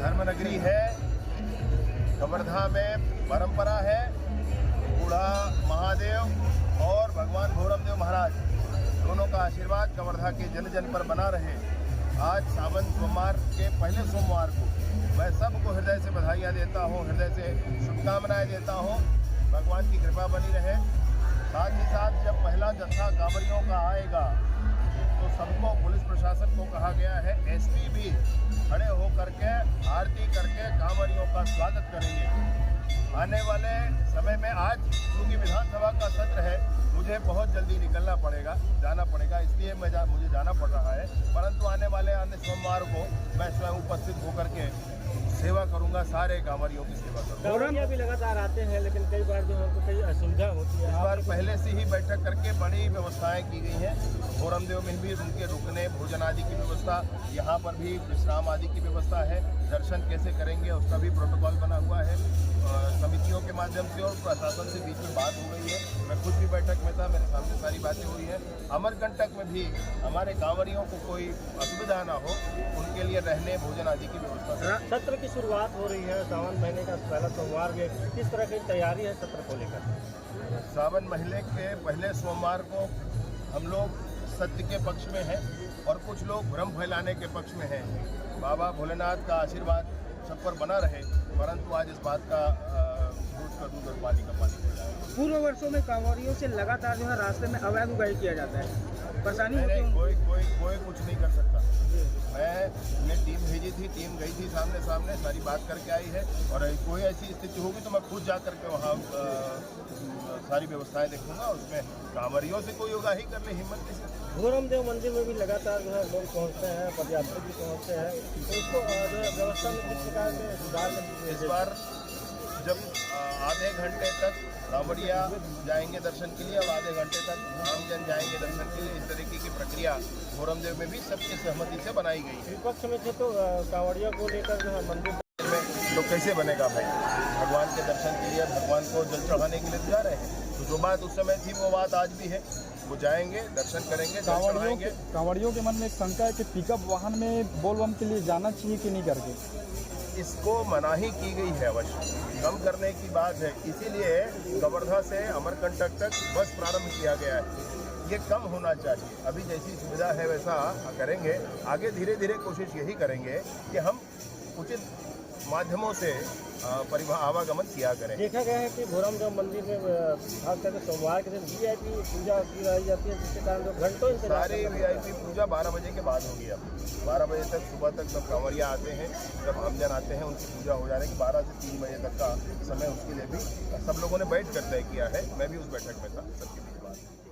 धर्मनगरी है। कवर्धा में परंपरा है, बूढ़ा महादेव और भगवान भोरमदेव महाराज दोनों का आशीर्वाद कवर्धा के जन जन पर बना रहे। आज सावन सोमवार के पहले सोमवार को मैं सबको हृदय से बधाइयाँ देता हूँ, हृदय से शुभकामनाएं देता हूँ। भगवान की कृपा बनी रहे। साथ ही साथ जब पहला जत्था कांवरियों का आएगा तो सबको, पुलिस प्रशासन को कहा गया है, एसपी भी खड़े होकर के आरती करके कांवरियों का स्वागत करेंगे। आने वाले समय में, आज क्योंकि विधानसभा का सत्र है, मुझे बहुत जल्दी निकलना पड़ेगा, जाना पड़ेगा, इसलिए मुझे जाना पड़ रहा है। परंतु आने वाले अन्य सोमवार को मैं स्वयं उपस्थित होकर के सेवा करूंगा, सारे कांवरियों की सेवा करूंगा। कांवरिया भी लगातार आते हैं, लेकिन कई बार जो है कई असुविधा होती है। इस बार पहले से ही बैठक करके बड़ी व्यवस्थाएं की गई हैं। भोरमदेव में भी उनके रुकने, भोजन आदि की व्यवस्था, यहाँ पर भी विश्राम आदि की व्यवस्था है। दर्शन कैसे करेंगे उसका भी प्रोटोकॉल बना हुआ है। समितियों के माध्यम से और प्रशासन से बीच में बात हो गई है। मैं खुद भी बैठक में था, मेरे सामने सारी बातें हुई हैं। अमरकंटक में भी हमारे कांवरियों को कोई असुविधा ना हो, उनके लिए रहने, भोजन आदि की व्यवस्था। सत्र की शुरुआत हो रही है, सावन महीने का पहला सोमवार में किस तरह की तैयारी है सत्र को लेकर? सावन महीने के पहले सोमवार को हम लोग सत्य के पक्ष में हैं और कुछ लोग भ्रम फैलाने के पक्ष में हैं। बाबा भोलेनाथ का आशीर्वाद सब पर बना रहे, परंतु आज इस बात का दूध का दूध और पानी का पानी हो जाए। पूर्व वर्षों में कांवरियों से लगातार जो है रास्ते में अवैध उगाई किया जाता है, परेशानी होती है। कोई कुछ नहीं कर सकता। मैंने टीम भेजी थी, टीम गई थी, सामने सारी बात करके आई है। और कोई ऐसी स्थिति होगी तो मैं खुद जा करके वहाँ सारी व्यवस्थाएं देखूंगा। उसमें कांवरियों से कोई होगा ही करने हिम्मत नहीं सकती। भोरमदेव मंदिर में भी लगातार जो है लोग पहुँचते हैं, पदयात्री भी पहुँचते हैं, तो उसको जो है व्यवस्था में किस प्रकार से सुधार? इस बार जब आधे घंटे तक कांवरिया जाएंगे दर्शन के लिए और आधे घंटे तक आमजन जाएंगे दर्शन के लिए, इस तरीके की प्रक्रिया भोरमदेव में भी सबकी सहमति से बनाई गई है। विपक्ष में थे तो कांवरिया को लेकर जो है मंदिर में तो कैसे बनेगा भाई? भगवान के दर्शन के लिए, भगवान को जल चढ़ाने के लिए जा रहे हैं, तो जो बात उस समय थी वो बात आज भी है। वो जाएंगे, दर्शन करेंगे, जल चढ़ाएंगे। कांवरियों के मन में एक शंका है कि पिकअप वाहन में बोलबम के लिए जाना चाहिए कि नहीं करके? इसको मनाही की गई है, अवश्य कम करने की बात है। इसीलिए कवर्धा से अमरकंटक तक बस प्रारंभ किया गया है। ये कम होना चाहिए। अभी जैसी सुविधा है वैसा करेंगे। आगे धीरे धीरे कोशिश यही करेंगे कि हम उचित माध्यमों से आवागमन किया करें। देखा गया है कि भोरमदेव मंदिर में खास करके सोमवार के दिन वीआईपी पूजा की जाती है, जिसके कारण लोग घंटों इंतजार। सारी वीआईपी पूजा 12 बजे के बाद होगी। अब 12 बजे तक, सुबह तक जब कांवरिया आते हैं, जब आमजन आते हैं, उनकी पूजा हो जाने की 12 से 3 बजे तक का समय, उसके लिए भी सब लोगों ने बैठ कर तय किया है। मैं भी उस बैठक में था, सबके बीच बात।